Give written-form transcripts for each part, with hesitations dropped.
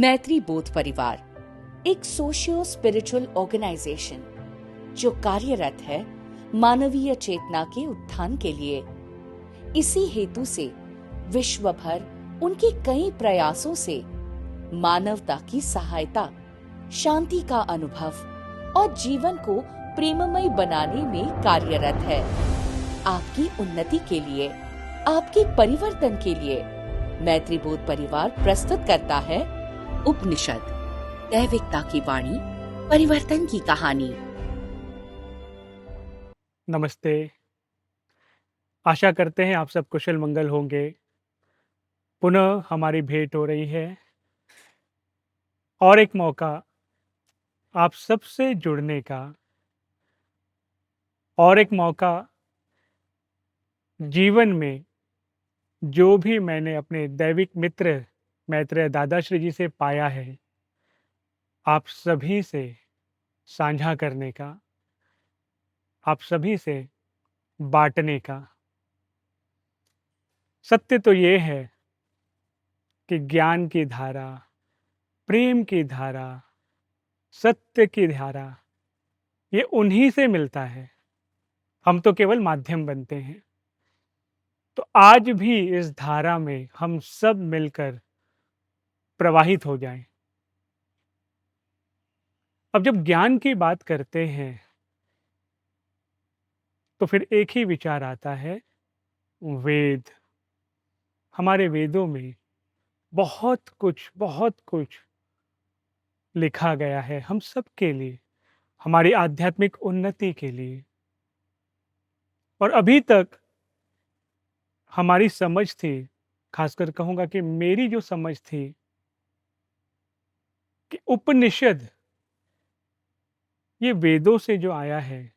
मैत्री बोध परिवार एक सोशियो स्पिरिचुअल ऑर्गेनाइजेशन जो कार्यरत है मानवीय चेतना के उत्थान के लिए। इसी हेतु से विश्व भर उनके कई प्रयासों से मानवता की सहायता, शांति का अनुभव और जीवन को प्रेममय बनाने में कार्यरत है। आपकी उन्नति के लिए, आपके परिवर्तन के लिए मैत्री बोध परिवार प्रस्तुत करता है उपनिषद, दैविकता की वाणी, परिवर्तन की कहानी। नमस्ते। आशा करते हैं आप सब कुशल मंगल होंगे। पुनः हमारी भेंट हो रही है और एक मौका आप सबसे जुड़ने का, और एक मौका जीवन में जो भी मैंने अपने दैविक मित्र मैत्रेय दादाश्री जी से पाया है, आप सभी से साझा करने का, आप सभी से बांटने का। सत्य तो ये है कि ज्ञान की धारा, प्रेम की धारा, सत्य की धारा, ये उन्हीं से मिलता है। हम तो केवल माध्यम बनते हैं। तो आज भी इस धारा में हम सब मिलकर प्रवाहित हो जाएं। अब जब ज्ञान की बात करते हैं तो फिर एक ही विचार आता है, वेद। हमारे वेदों में बहुत कुछ लिखा गया है हम सब के लिए, हमारी आध्यात्मिक उन्नति के लिए। और अभी तक हमारी समझ थी, खासकर कहूंगा कि मेरी जो समझ थी, कि उपनिषद ये वेदों से जो आया है,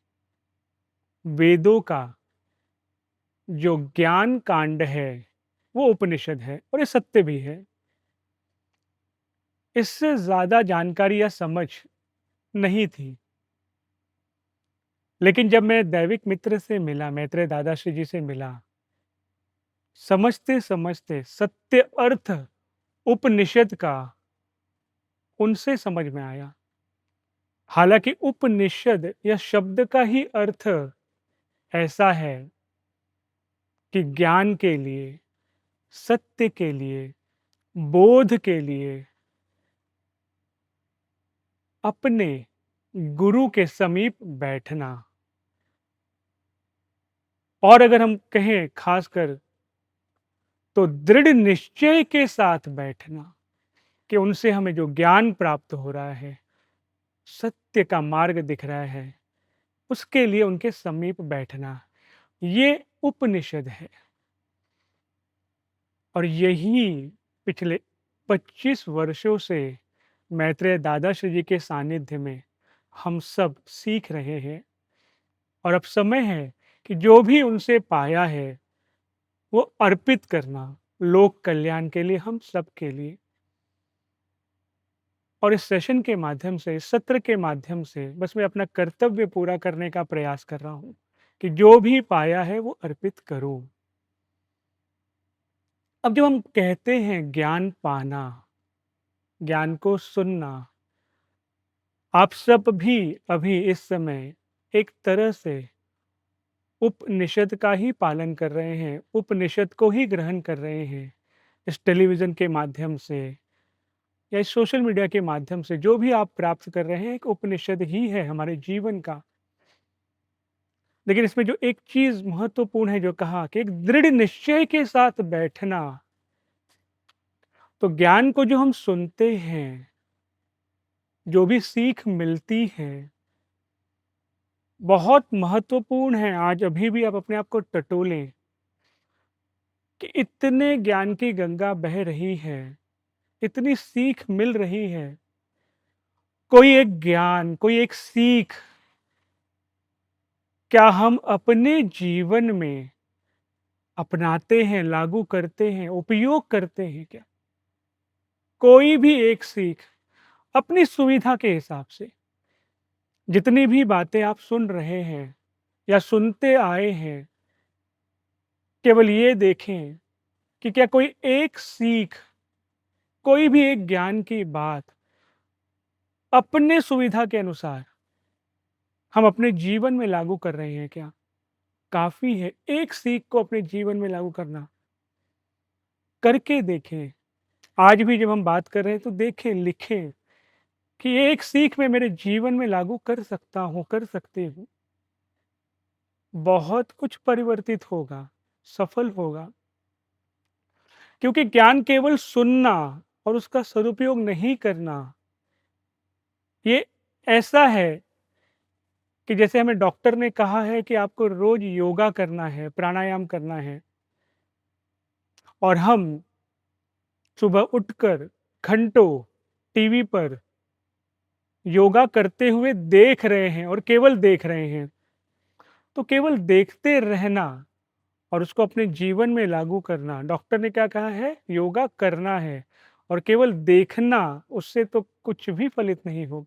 वेदों का जो ज्ञान कांड है वो उपनिषद है, और ये सत्य भी है। इससे ज्यादा जानकारी या समझ नहीं थी। लेकिन जब मैं दैविक मित्र से मिला, मैत्रेय दादाश्री जी से मिला, समझते समझते सत्य अर्थ उपनिषद का उनसे समझ में आया। हालांकि उपनिषद या शब्द का ही अर्थ ऐसा है कि ज्ञान के लिए, सत्य के लिए, बोध के लिए अपने गुरु के समीप बैठना, और अगर हम कहें खासकर तो दृढ़ निश्चय के साथ बैठना कि उनसे हमें जो ज्ञान प्राप्त हो रहा है, सत्य का मार्ग दिख रहा है, उसके लिए उनके समीप बैठना, ये उपनिषद है। और यही पिछले 25 वर्षों से मैत्रेय दादाश्री जी के सानिध्य में हम सब सीख रहे हैं। और अब समय है कि जो भी उनसे पाया है वो अर्पित करना, लोक कल्याण के लिए, हम सब के लिए। और इस सेशन के माध्यम से, इस सत्र के माध्यम से बस मैं अपना कर्तव्य पूरा करने का प्रयास कर रहा हूं कि जो भी पाया है वो अर्पित करूं। अब जब हम कहते हैं ज्ञान पाना, ज्ञान को सुनना, आप सब भी अभी इस समय एक तरह से उपनिषद का ही पालन कर रहे हैं, उपनिषद को ही ग्रहण कर रहे हैं। इस टेलीविजन के माध्यम से या इस सोशल मीडिया के माध्यम से जो भी आप प्राप्त कर रहे हैं, एक उपनिषद ही है हमारे जीवन का। लेकिन इसमें जो एक चीज महत्वपूर्ण है, जो कहा कि एक दृढ़ निश्चय के साथ बैठना। तो ज्ञान को जो हम सुनते हैं, जो भी सीख मिलती है, बहुत महत्वपूर्ण है। आज अभी भी आप अपने आप को टटोलें कि इतने ज्ञान की गंगा बह रही है, इतनी सीख मिल रही है। कोई एक ज्ञान, कोई एक सीख क्या हम अपने जीवन में अपनाते हैं, लागू करते हैं, उपयोग करते हैं क्या? कोई भी एक सीख अपनी सुविधा के हिसाब से, जितनी भी बातें आप सुन रहे हैं या सुनते आए हैं, केवल ये देखें कि क्या कोई एक सीख कोई भी एक ज्ञान की बात अपने सुविधा के अनुसार हम अपने जीवन में लागू कर रहे हैं क्या? काफ़ी है एक सीख को अपने जीवन में लागू करना। करके देखें। आज भी जब हम बात कर रहे हैं तो देखें, लिखें कि ये एक सीख मैं मेरे जीवन में लागू कर सकता हूँ, कर सकती हूँ। बहुत कुछ परिवर्तित होगा, सफल होगा। क्योंकि ज्ञान केवल सुनना और उसका सदुपयोग नहीं करना, ये ऐसा है कि जैसे हमें डॉक्टर ने कहा है कि आपको रोज योगा करना है, प्राणायाम करना है, और हम सुबह उठकर घंटों टीवी पर योगा करते हुए देख रहे हैं और केवल देख रहे हैं, तो केवल देखते रहना और उसको अपने जीवन में लागू करना, डॉक्टर ने क्या कहा है, योगा करना है, और केवल देखना, उससे तो कुछ भी फलित नहीं होगा।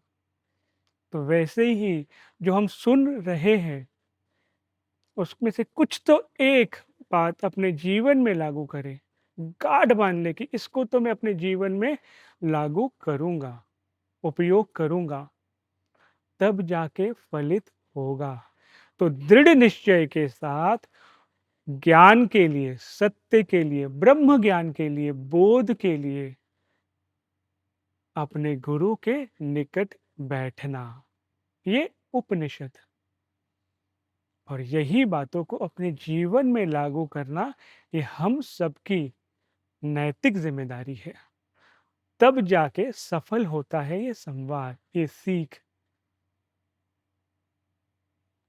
तो वैसे ही जो हम सुन रहे हैं उसमें से कुछ तो एक बात अपने जीवन में लागू करें, गांठ बांध ले कि इसको तो मैं अपने जीवन में लागू करूंगा, उपयोग करूंगा, तब जाके फलित होगा। तो दृढ़ निश्चय के साथ ज्ञान के लिए, सत्य के लिए, ब्रह्म ज्ञान के लिए, बोध के लिए अपने गुरु के निकट बैठना, ये उपनिषद। और यही बातों को अपने जीवन में लागू करना, ये हम सबकी नैतिक जिम्मेदारी है। तब जाके सफल होता है ये संवाद, ये सीख।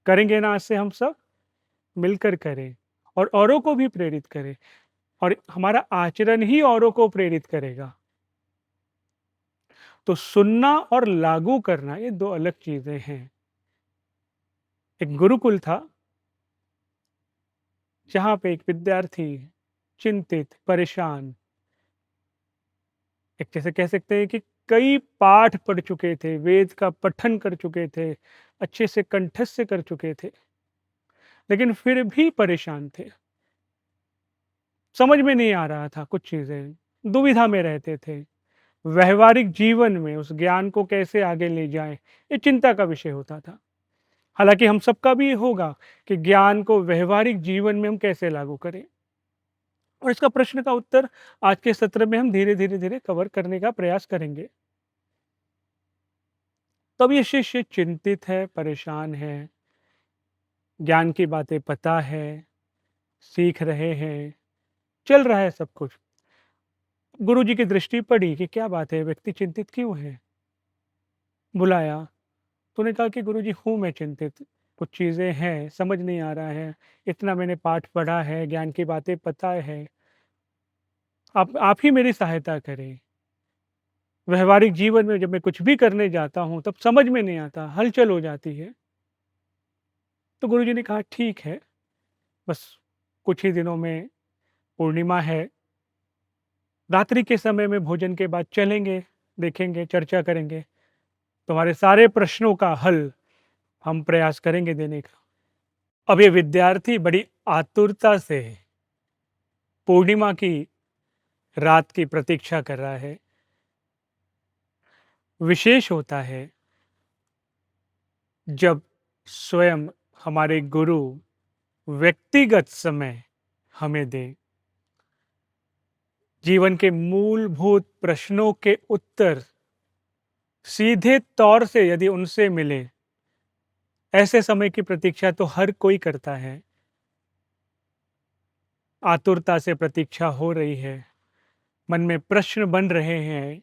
करेंगे ना आज से हम सब मिलकर करें और औरों को भी प्रेरित करें, और हमारा आचरण ही औरों को प्रेरित करेगा। तो सुनना और लागू करना ये दो अलग चीजें हैं। एक गुरुकुल था जहां पे एक विद्यार्थी चिंतित, परेशान, एक जैसे कह सकते हैं कि कई पाठ पढ़ चुके थे, वेद का पठन कर चुके थे, अच्छे से कंठस्थ कर चुके थे, लेकिन फिर भी परेशान थे। समझ में नहीं आ रहा था कुछ चीजें, दुविधा में रहते थे। व्यवहारिक जीवन में उस ज्ञान को कैसे आगे ले जाएं, ये चिंता का विषय होता था। हालांकि हम सबका भी ये होगा कि ज्ञान को व्यवहारिक जीवन में हम कैसे लागू करें, और इसका प्रश्न का उत्तर आज के सत्र में हम धीरे धीरे धीरे कवर करने का प्रयास करेंगे। तब ये शिष्य चिंतित है, परेशान है, ज्ञान की बातें पता है, सीख रहे हैं, चल रहा है सब कुछ। गुरु जी की दृष्टि पड़ी कि क्या बात है, व्यक्ति चिंतित क्यों है। बुलाया, तूने कहा कि गुरु जी हूँ मैं चिंतित, कुछ चीज़ें हैं, समझ नहीं आ रहा है, इतना मैंने पाठ पढ़ा है, ज्ञान की बातें पता है, आप ही मेरी सहायता करें। व्यवहारिक जीवन में जब मैं कुछ भी करने जाता हूँ तब समझ में नहीं आता, हलचल हो जाती है। तो गुरु जी ने कहा ठीक है, बस कुछ ही दिनों में पूर्णिमा है, रात्रि के समय में भोजन के बाद चलेंगे, देखेंगे, चर्चा करेंगे, तुम्हारे सारे प्रश्नों का हल हम प्रयास करेंगे देने का। अब ये विद्यार्थी बड़ी आतुरता से पूर्णिमा की रात की प्रतीक्षा कर रहा है। विशेष होता है जब स्वयं हमारे गुरु व्यक्तिगत समय हमें दे, जीवन के मूलभूत प्रश्नों के उत्तर सीधे तौर से यदि उनसे मिले, ऐसे समय की प्रतीक्षा तो हर कोई करता है। आतुरता से प्रतीक्षा हो रही है, मन में प्रश्न बन रहे हैं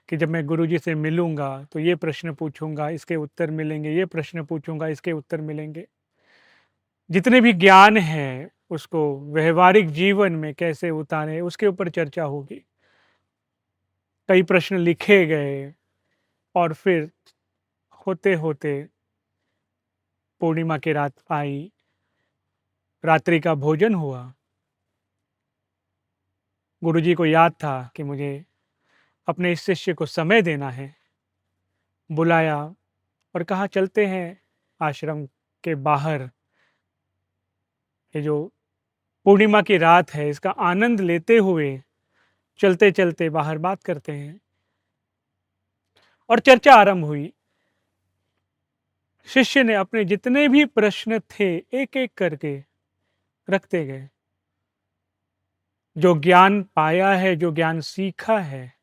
कि जब मैं गुरुजी से मिलूंगा तो ये प्रश्न पूछूंगा, इसके उत्तर मिलेंगे, ये प्रश्न पूछूंगा, इसके उत्तर मिलेंगे। जितने भी ज्ञान है उसको व्यवहारिक जीवन में कैसे उतारे, उसके ऊपर चर्चा होगी। कई प्रश्न लिखे गए और फिर होते होते पूर्णिमा की रात आई, रात्रि का भोजन हुआ। गुरुजी को याद था कि मुझे अपने इस शिष्य को समय देना है। बुलाया और कहा चलते हैं आश्रम के बाहर, ये जो पूर्णिमा की रात है इसका आनंद लेते हुए चलते चलते बाहर बात करते हैं और चर्चा आरंभ हुई। शिष्य ने अपने जितने भी प्रश्न थे एक एक करके रखते गए। जो ज्ञान पाया है, जो ज्ञान सीखा है,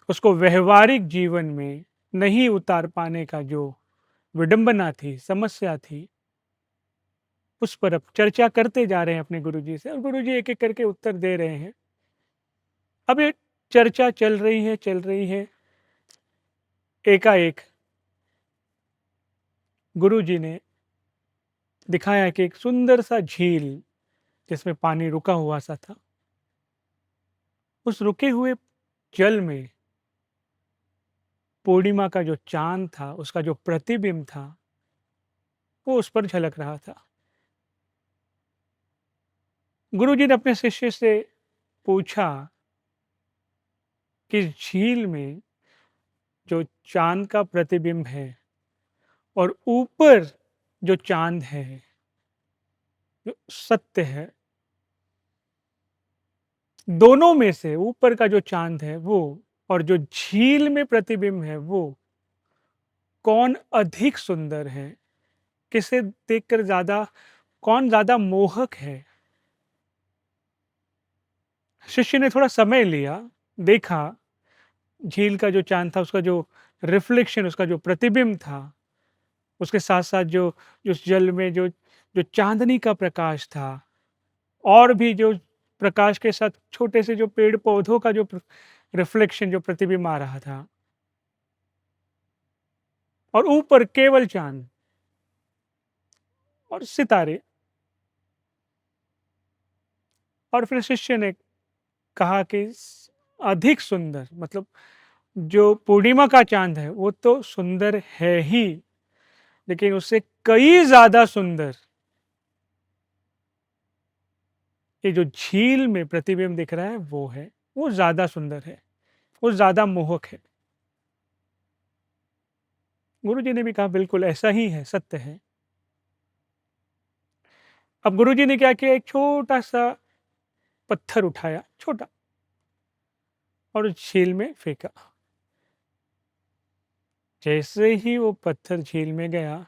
उसको व्यवहारिक जीवन में नहीं उतार पाने का जो विडंबना थी, समस्या थी, उस पर अब चर्चा करते जा रहे हैं अपने गुरुजी से, और गुरुजी एक एक करके उत्तर दे रहे हैं। अब ये चर्चा चल रही है। एकाएक गुरुजी ने दिखाया कि एक सुंदर सा झील जिसमें पानी रुका हुआ सा था, उस रुके हुए जल में पूर्णिमा का जो चांद था, उसका जो प्रतिबिंब था, वो उस पर झलक रहा था। गुरुजी ने अपने शिष्य से पूछा कि झील में जो चांद का प्रतिबिंब है और ऊपर जो चांद है, जो सत्य है, दोनों में से ऊपर का जो चांद है वो और जो झील में प्रतिबिंब है वो कौन अधिक सुंदर है? किसे देखकर कौन ज्यादा मोहक है? शिष्य ने थोड़ा समय लिया, देखा झील का जो चांद था, उसका जो रिफ्लेक्शन, उसका जो प्रतिबिंब था, उसके साथ साथ जो उस जल में जो जो चांदनी का प्रकाश था, और भी जो प्रकाश के साथ छोटे से जो पेड़ पौधों का जो रिफ्लेक्शन, जो प्रतिबिंब आ रहा था, और ऊपर केवल चांद और सितारे। और फिर शिष्य ने कहा कि अधिक सुंदर, मतलब जो पूर्णिमा का चांद है वो तो सुंदर है ही, लेकिन उससे कई ज्यादा सुंदर ये जो झील में प्रतिबिंब दिख रहा है वो है, वो ज्यादा सुंदर है, वो ज्यादा मोहक है। गुरुजी ने भी कहा बिल्कुल ऐसा ही है, सत्य है। अब गुरुजी ने क्या किया, एक छोटा सा पत्थर उठाया, छोटा, और उस झील में फेंका। जैसे ही वो पत्थर झील में गया,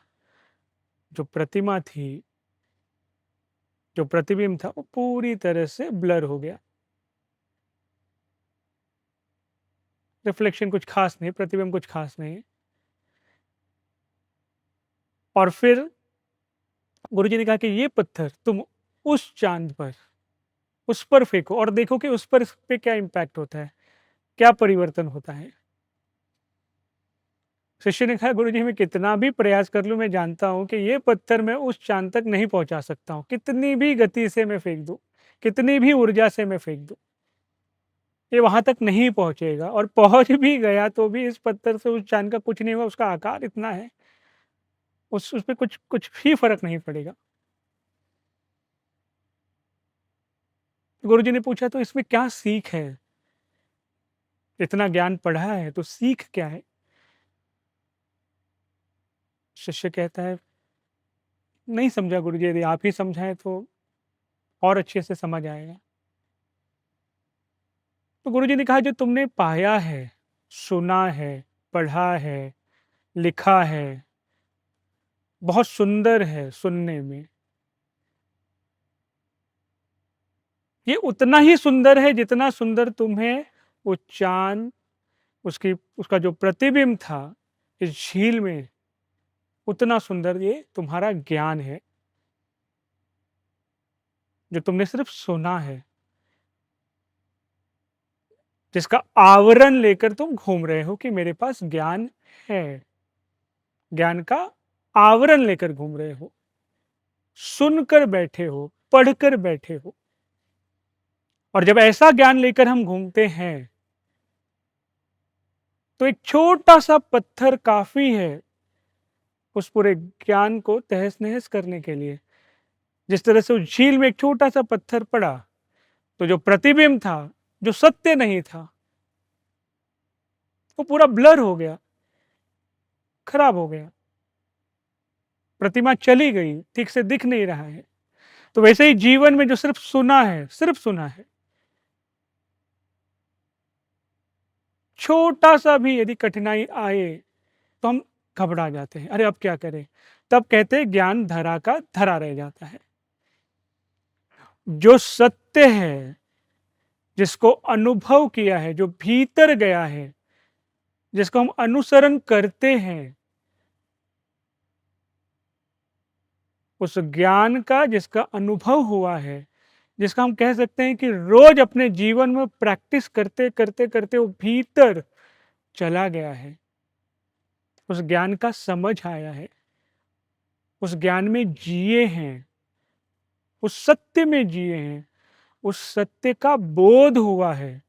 जो प्रतिमा थी, जो प्रतिबिंब था, वो पूरी तरह से ब्लर हो गया। रिफ्लेक्शन कुछ खास नहीं, प्रतिबिंब कुछ खास नहीं। और फिर गुरुजी ने कहा कि ये पत्थर तुम उस चांद पर, उस पर फेंको और देखो कि उस पर पे क्या इम्पैक्ट होता है, क्या परिवर्तन होता है। शिष्य ने कहा गुरुजी मैं कितना भी प्रयास कर लूं, मैं जानता हूं कि ये पत्थर मैं उस चांद तक नहीं पहुंचा सकता हूं, कितनी भी गति से मैं फेंक दूं, कितनी भी ऊर्जा से मैं फेंक दूं, ये वहां तक नहीं पहुंचेगा। और पहुंच भी गया तो भी इस पत्थर से उस चांद का कुछ नहीं हुआ, उसका आकार इतना है, उस पर कुछ कुछ भी फर्क नहीं पड़ेगा। गुरुजी ने पूछा तो इसमें क्या सीख है? इतना ज्ञान पढ़ा है तो सीख क्या है? शिष्य कहता है नहीं समझा गुरुजी, यदि आप ही समझाएं तो और अच्छे से समझ आएगा। तो गुरुजी ने कहा जो तुमने पाया है, सुना है, पढ़ा है, लिखा है, बहुत सुंदर है सुनने में, ये उतना ही सुंदर है जितना सुंदर तुम्हें वो चांद, उसकी उसका जो प्रतिबिंब था इस झील में, उतना सुंदर ये तुम्हारा ज्ञान है जो तुमने सिर्फ सुना है, जिसका आवरण लेकर तुम घूम रहे हो कि मेरे पास ज्ञान है। ज्ञान का आवरण लेकर घूम रहे हो, सुनकर बैठे हो, पढ़कर बैठे हो। और जब ऐसा ज्ञान लेकर हम घूमते हैं तो एक छोटा सा पत्थर काफी है उस पूरे ज्ञान को तहस नहस करने के लिए। जिस तरह से उस झील में एक छोटा सा पत्थर पड़ा तो जो प्रतिबिंब था, जो सत्य नहीं था, वो पूरा ब्लर हो गया, खराब हो गया, प्रतिमा चली गई, ठीक से दिख नहीं रहा है। तो वैसे ही जीवन में जो सिर्फ सुना है, सिर्फ सुना है, छोटा सा भी यदि कठिनाई आए तो हम घबरा जाते हैं, अरे अब क्या करें। तब कहते हैं ज्ञान धरा का धरा रह जाता है। जो सत्य है, जिसको अनुभव किया है, जो भीतर गया है, जिसको हम अनुसरण करते हैं, उस ज्ञान का जिसका अनुभव हुआ है, जिसका हम कह सकते हैं कि रोज अपने जीवन में प्रैक्टिस करते करते करते वो भीतर चला गया है, उस ज्ञान का समझ आया है, उस ज्ञान में जिए हैं, उस सत्य में जिए हैं, उस सत्य का बोध हुआ है,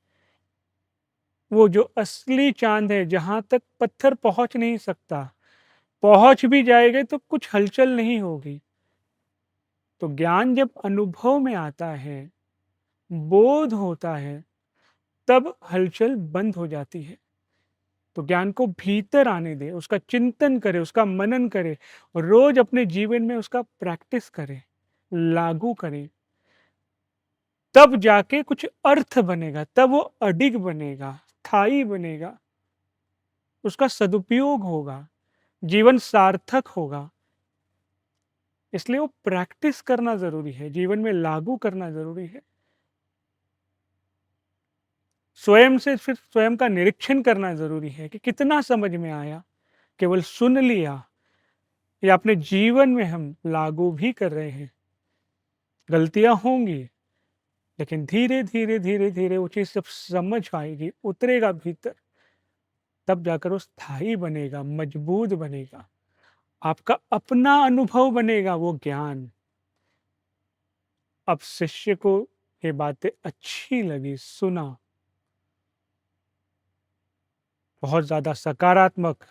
वो जो असली चांद है, जहां तक पत्थर पहुंच नहीं सकता, पहुंच भी जाएगा तो कुछ हलचल नहीं होगी। तो ज्ञान जब अनुभव में आता है, बोध होता है, तब हलचल बंद हो जाती है। तो ज्ञान को भीतर आने दे, उसका चिंतन करे, उसका मनन करे, और रोज अपने जीवन में उसका प्रैक्टिस करे, लागू करे, तब जाके कुछ अर्थ बनेगा, तब वो अडिग बनेगा, स्थायी बनेगा, उसका सदुपयोग होगा, जीवन सार्थक होगा। इसलिए वो प्रैक्टिस करना जरूरी है, जीवन में लागू करना जरूरी है। स्वयं से फिर स्वयं का निरीक्षण करना जरूरी है कि कितना समझ में आया, केवल सुन लिया या अपने जीवन में हम लागू भी कर रहे हैं। गलतियां होंगी, लेकिन धीरे धीरे धीरे धीरे वो चीज सब समझ आएगी, उतरेगा भीतर, तब जाकर वो स्थायी बनेगा, मजबूत बनेगा, आपका अपना अनुभव बनेगा वो ज्ञान। अब शिष्य को ये बातें अच्छी लगी, सुना, बहुत ज्यादा सकारात्मक,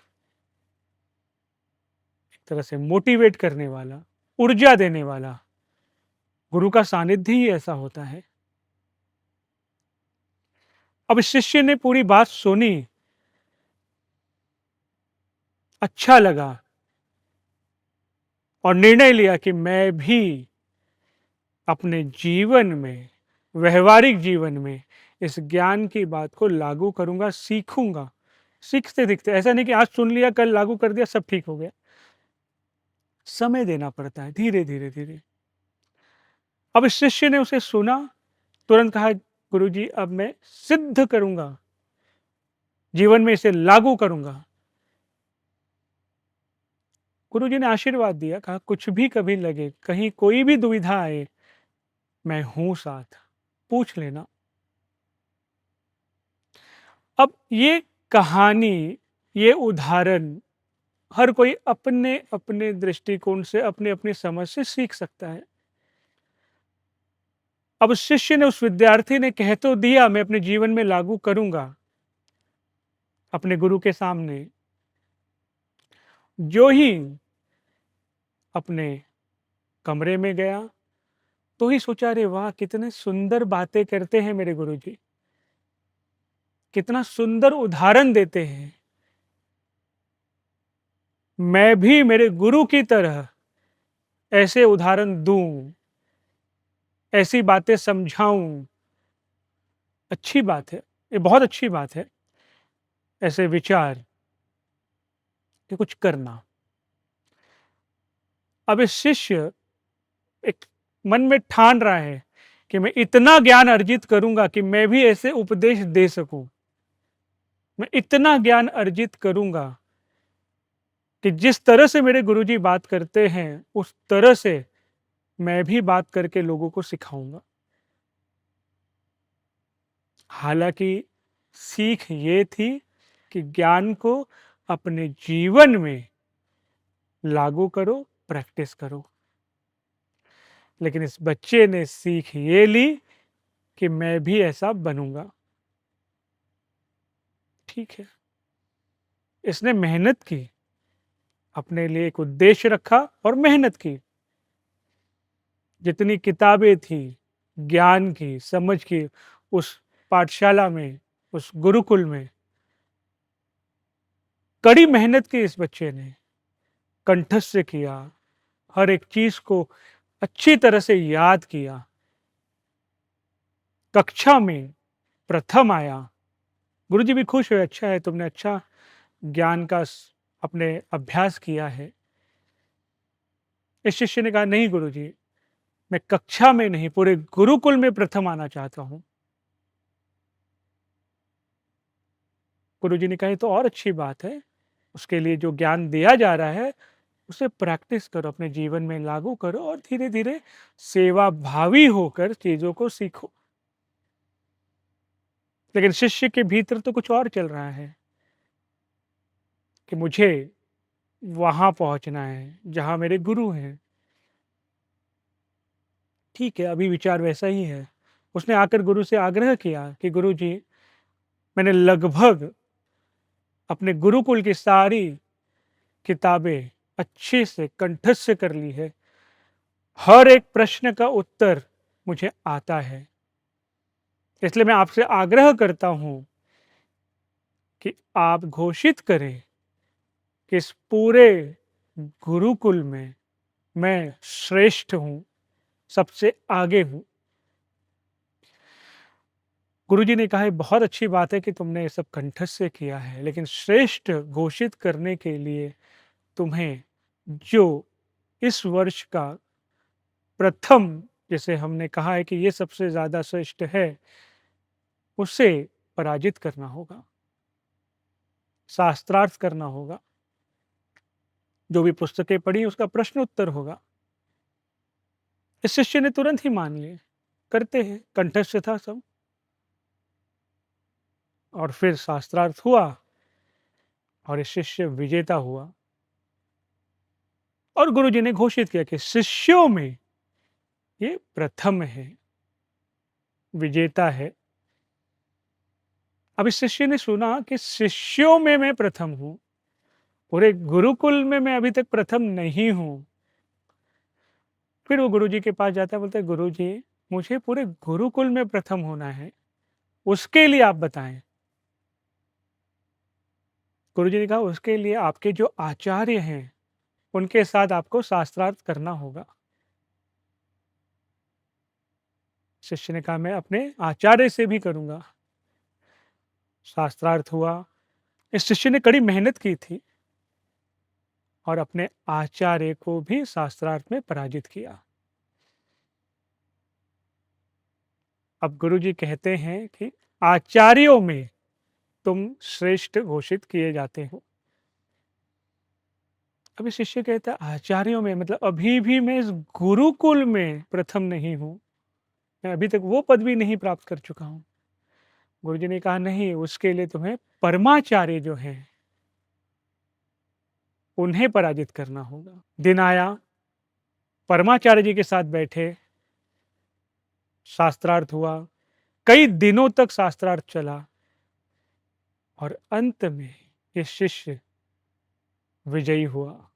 एक तरह से मोटिवेट करने वाला, ऊर्जा देने वाला। गुरु का सानिध्य ही ऐसा होता है। अब शिष्य ने पूरी बात सुनी, अच्छा लगा, और निर्णय लिया कि मैं भी अपने जीवन में, व्यवहारिक जीवन में इस ज्ञान की बात को लागू करूंगा, सीखूंगा। सीखते सीखते, ऐसा नहीं कि आज सुन लिया कल लागू कर दिया सब ठीक हो गया। समय देना पड़ता है, धीरे धीरे धीरे। अब इस शिष्य ने उसे सुना, तुरंत कहा गुरुजी अब मैं सिद्ध करूंगा, जीवन में इसे लागू करूंगा। गुरुजी ने आशीर्वाद दिया, कहा कुछ भी कभी लगे, कहीं कोई भी दुविधा आए, मैं हूं साथ, पूछ लेना। अब ये कहानी, ये उदाहरण हर कोई अपने अपने दृष्टिकोण से, अपने अपनी समझ से सीख सकता है। अब शिष्य ने, उस विद्यार्थी ने कह तो दिया मैं अपने जीवन में लागू करूंगा, अपने गुरु के सामने। जो ही अपने कमरे में गया तो ही सोचा, अरे वाह कितने सुंदर बातें करते हैं मेरे गुरुजी, कितना सुंदर उदाहरण देते हैं। मैं भी मेरे गुरु की तरह ऐसे उदाहरण दूं, ऐसी बातें समझाऊं। अच्छी बात है, ये बहुत अच्छी बात है, ऐसे विचार कि कुछ करना। अब इस शिष्य एक मन में ठान रहा है कि मैं इतना ज्ञान अर्जित करूंगा कि मैं भी ऐसे उपदेश दे सकूं, मैं इतना ज्ञान अर्जित करूंगा कि जिस तरह से मेरे गुरुजी बात करते हैं उस तरह से मैं भी बात करके लोगों को सिखाऊंगा। हालांकि सीख ये थी कि ज्ञान को अपने जीवन में लागू करो, प्रैक्टिस करो। लेकिन इस बच्चे ने सीख ये ली कि मैं भी ऐसा बनूंगा। ठीक है, इसने मेहनत की, अपने लिए एक उद्देश्य रखा और मेहनत की। जितनी किताबें थी ज्ञान की, समझ की, उस पाठशाला में, उस गुरुकुल में कड़ी मेहनत की इस बच्चे ने, कंठस्थ किया, हर एक चीज को अच्छी तरह से याद किया। कक्षा में प्रथम आया, गुरुजी भी खुश हुए, अच्छा है तुमने अच्छा ज्ञान का अपने अभ्यास किया है। इस शिष्य ने कहा, नहीं गुरुजी, मैं कक्षा में नहीं पूरे गुरुकुल में प्रथम आना चाहता हूं। गुरुजी ने कहा, ये तो और अच्छी बात है, उसके लिए जो ज्ञान दिया जा रहा है उसे प्रैक्टिस करो, अपने जीवन में लागू करो और धीरे धीरे सेवा भावी होकर चीजों को सीखो। लेकिन शिष्य के भीतर तो कुछ और चल रहा है कि मुझे वहां पहुंचना है जहां मेरे गुरु हैं। ठीक है, अभी विचार वैसा ही है। उसने आकर गुरु से आग्रह किया कि गुरु जी, मैंने लगभग अपने गुरुकुल की सारी किताबें अच्छे से कंठस्थ कर ली है, हर एक प्रश्न का उत्तर मुझे आता है, इसलिए मैं आपसे आग्रह करता हूं कि आप घोषित करें कि इस पूरे गुरुकुल में मैं श्रेष्ठ हूं, सबसे आगे हूं। गुरुजी ने कहा, बहुत अच्छी बात है कि तुमने ये सब कंठस्थ से किया है, लेकिन श्रेष्ठ घोषित करने के लिए तुम्हें जो इस वर्ष का प्रथम, जैसे हमने कहा है कि ये सबसे ज्यादा श्रेष्ठ है, उसे पराजित करना होगा, शास्त्रार्थ करना होगा, जो भी पुस्तकें पढ़ी उसका प्रश्न उत्तर होगा। इस शिष्य ने तुरंत ही मान लिए, करते हैं, कंठस्थ था सब। और फिर शास्त्रार्थ हुआ और ये शिष्य विजेता हुआ और गुरुजी ने घोषित किया कि शिष्यों में ये प्रथम है, विजेता है। अब इस शिष्य ने सुना कि शिष्यों में मैं प्रथम हूं, पूरे गुरुकुल में मैं अभी तक प्रथम नहीं हूं। फिर वो गुरुजी के पास जाता है, बोलता है, गुरुजी, मुझे पूरे गुरुकुल में प्रथम होना है, उसके लिए आप बताएं। गुरुजी ने कहा, उसके लिए आपके जो आचार्य हैं उनके साथ आपको शास्त्रार्थ करना होगा। शिष्य ने कहा, मैं अपने आचार्य से भी करूंगा। शास्त्रार्थ हुआ। इस शिष्य ने कड़ी मेहनत की थी और अपने आचार्य को भी शास्त्रार्थ में पराजित किया। अब गुरुजी कहते हैं कि आचार्यों में तुम श्रेष्ठ घोषित किए जाते हो। अभी शिष्य कहता है, आचार्यों में मतलब अभी भी मैं इस गुरुकुल में प्रथम नहीं हूं, मैं अभी तक वो पदवी नहीं प्राप्त कर चुका हूं। गुरुजी ने कहा, नहीं, उसके लिए तुम्हें परमाचार्य जो हैं उन्हें पराजित करना होगा। दिन आया, परमाचार्य जी के साथ बैठे, शास्त्रार्थ हुआ, कई दिनों तक शास्त्रार्थ चला और अंत में ये शिष्य विजयी हुआ।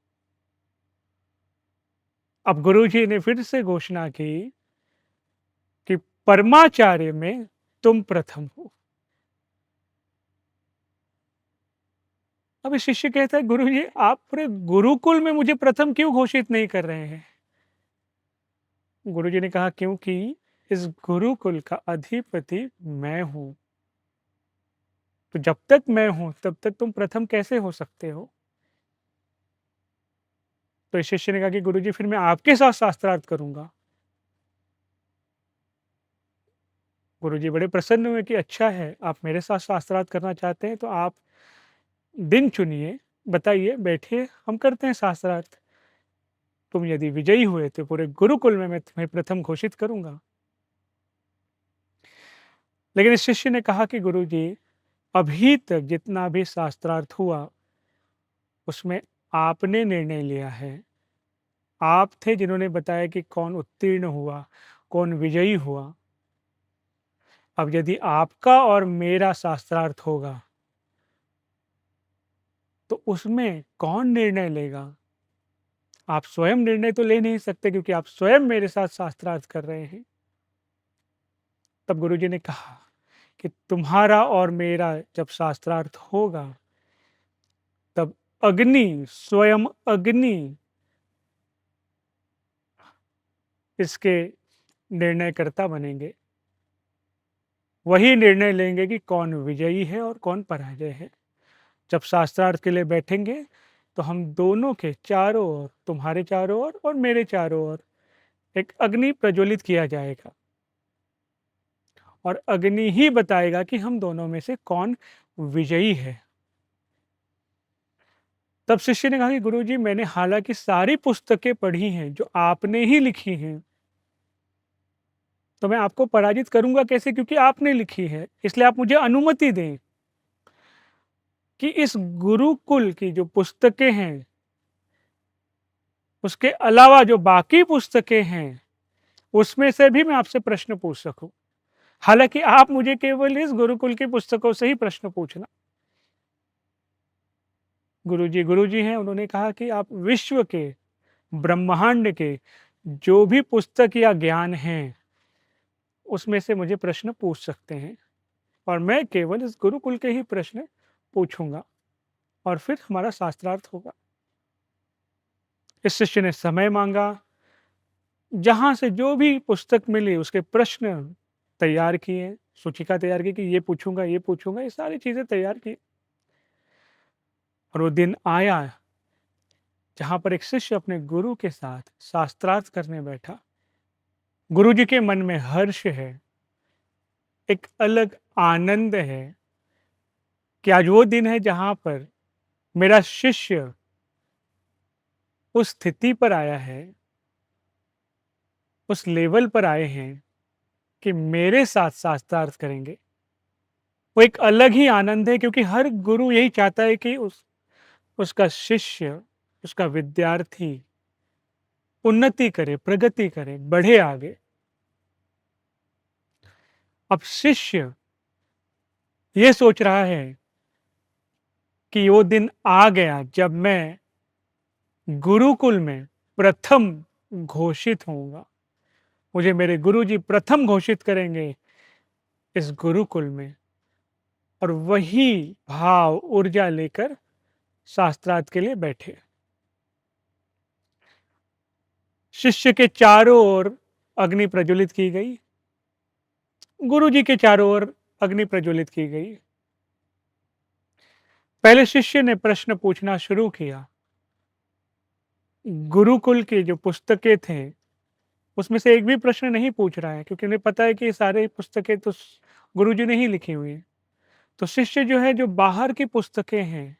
अब गुरुजी ने फिर से घोषणा की कि परमाचार्य में तुम प्रथम हो। अब ये शिष्य कहता है, गुरुजी, आप पूरे गुरुकुल में मुझे प्रथम क्यों घोषित नहीं कर रहे हैं? गुरुजी ने कहा, क्योंकि इस गुरुकुल का अधिपति मैं हूं, तो जब तक मैं हूं तब तक तुम प्रथम कैसे हो सकते हो? तो इस शिष्य ने कहा कि गुरुजी, फिर मैं आपके साथ शास्त्रार्थ करूंगा। गुरुजी बड़े प्रसन्न हुए कि अच्छा है, आप मेरे साथ शास्त्रार्थ करना चाहते हैं, तो आप दिन चुनिए, बताइए, बैठिए, हम करते हैं शास्त्रार्थ। तुम यदि विजयी हुए तो पूरे गुरुकुल में मैं तुम्हें प्रथम घोषित करूंगा। लेकिन इस शिष्य ने कहा कि गुरुजी, अभी तक जितना भी शास्त्रार्थ हुआ उसमें आपने निर्णय लिया है, आप थे जिन्होंने बताया कि कौन उत्तीर्ण हुआ, कौन विजयी हुआ। अब यदि आपका और मेरा शास्त्रार्थ होगा तो उसमें कौन निर्णय लेगा? आप स्वयं निर्णय तो ले नहीं सकते, क्योंकि आप स्वयं मेरे साथ शास्त्रार्थ कर रहे हैं। तब गुरुजी ने कहा कि तुम्हारा और मेरा जब शास्त्रार्थ होगा तब अग्नि, स्वयं अग्नि इसके निर्णयकर्ता बनेंगे। वही निर्णय लेंगे कि कौन विजयी है और कौन पराजय है। जब शास्त्रार्थ के लिए बैठेंगे तो हम दोनों के चारों ओर, तुम्हारे चारों ओर और मेरे चारों ओर, एक अग्नि प्रज्वलित किया जाएगा और अग्नि ही बताएगा कि हम दोनों में से कौन विजयी है। तब शिष्य ने कहा कि गुरुजी, मैंने हालांकि सारी पुस्तकें पढ़ी हैं जो आपने ही लिखी हैं, तो मैं आपको पराजित करूंगा कैसे, क्योंकि आपने लिखी है। इसलिए आप मुझे अनुमति दें कि इस गुरुकुल की जो पुस्तकें हैं उसके अलावा जो बाकी पुस्तकें हैं उसमें से भी मैं आपसे प्रश्न पूछ सकूं। हालांकि आप मुझे केवल इस गुरुकुल की पुस्तकों से ही प्रश्न पूछना। गुरुजी हैं, उन्होंने कहा कि आप विश्व के, ब्रह्मांड के जो भी पुस्तक या ज्ञान हैं उसमें से मुझे प्रश्न पूछ सकते हैं और मैं केवल इस गुरुकुल के ही प्रश्न पूछूंगा और फिर हमारा शास्त्रार्थ होगा। इस शिष्य ने समय मांगा, जहां से जो भी पुस्तक मिली उसके प्रश्न तैयार किए, सूचिका तैयार की कि ये पूछूंगा, ये सारी चीजें तैयार की। और वो दिन आया जहां पर एक शिष्य अपने गुरु के साथ शास्त्रार्थ करने बैठा। गुरु जी के मन में हर्ष है, एक अलग आनंद है कि आज वो दिन है जहां पर मेरा शिष्य उस स्थिति पर आया है, उस लेवल पर आए हैं कि मेरे साथ शास्त्रार्थ करेंगे। वो एक अलग ही आनंद है, क्योंकि हर गुरु यही चाहता है कि उसका शिष्य, उसका विद्यार्थी उन्नति करे, प्रगति करे, बढ़े आगे। अब शिष्य ये सोच रहा है कि वो दिन आ गया जब मैं गुरुकुल में प्रथम घोषित होऊंगा। मुझे मेरे गुरुजी प्रथम घोषित करेंगे इस गुरुकुल में, और वही भाव, ऊर्जा लेकर शास्त्रार्थ के लिए बैठे। शिष्य के चारों ओर अग्नि प्रज्वलित की गई, गुरुजी के चारों ओर अग्नि प्रज्वलित की गई। पहले शिष्य ने प्रश्न पूछना शुरू किया। गुरुकुल की जो पुस्तकें थे उसमें से एक भी प्रश्न नहीं पूछ रहा है, क्योंकि उन्हें पता है कि सारे पुस्तकें तो गुरुजी ने ही लिखी हुई हैं। तो शिष्य जो है, जो बाहर की पुस्तकें हैं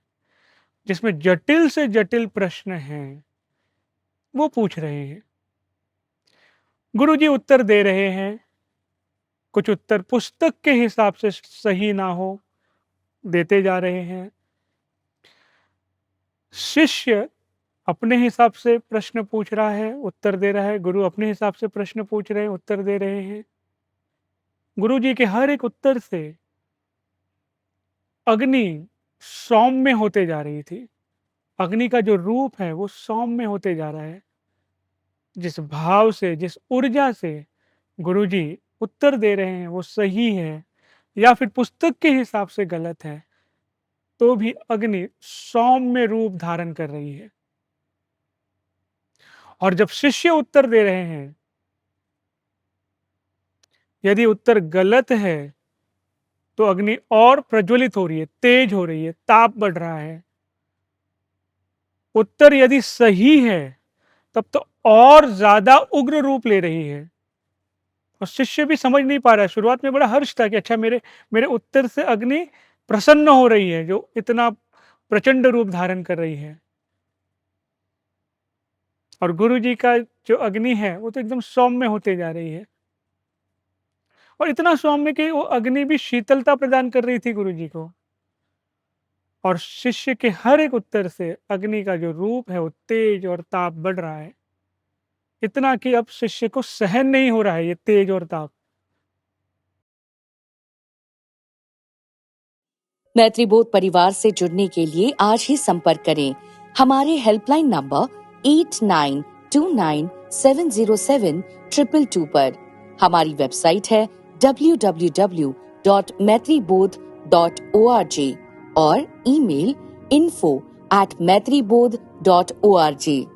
जिसमें जटिल से जटिल प्रश्न हैं, वो पूछ रहे हैं। गुरुजी उत्तर दे रहे हैं। कुछ उत्तर पुस्तक के हिसाब से सही ना हो, देते जा रहे हैं। शिष्य अपने हिसाब से प्रश्न पूछ रहा है, उत्तर दे रहा है। गुरु अपने हिसाब से प्रश्न पूछ रहे हैं, उत्तर दे रहे हैं। गुरुजी के हर एक उत्तर से अग्नि सौम्य होते जा रही थी। अग्नि का जो रूप है वो सौम्य होते जा रहा है। जिस भाव से, जिस ऊर्जा से गुरुजी उत्तर दे रहे हैं वो सही है या फिर पुस्तक के हिसाब से गलत है, तो भी अग्नि सौम्य रूप धारण कर रही है। और जब शिष्य उत्तर दे रहे हैं, यदि उत्तर गलत है तो अग्नि और प्रज्वलित हो रही है, तेज हो रही है, ताप बढ़ रहा है। उत्तर यदि सही है तब तो और ज्यादा उग्र रूप ले रही है। और शिष्य भी समझ नहीं पा रहा है। शुरुआत में बड़ा हर्ष था कि अच्छा, मेरे मेरे उत्तर से अग्नि प्रसन्न हो रही है, जो इतना प्रचंड रूप धारण कर रही है। और गुरु जी का जो अग्नि है वो तो एकदम सौम्य होते जा रही है, और इतना सौम्य कि वो अग्नि भी शीतलता प्रदान कर रही थी गुरु जी को। और शिष्य के हर एक उत्तर से अग्नि का जो रूप है वो तेज और ताप बढ़ रहा है, इतना कि अब शिष्य को सहन नहीं हो रहा है ये तेज और ताप। मैत्री बोध परिवार से जुड़ने के लिए आज ही संपर्क करें हमारे हेल्पलाइन नंबर 8929707222 पर। हमारी वेबसाइट है www.maitribodh.org और ईमेल info@maitribodh.org।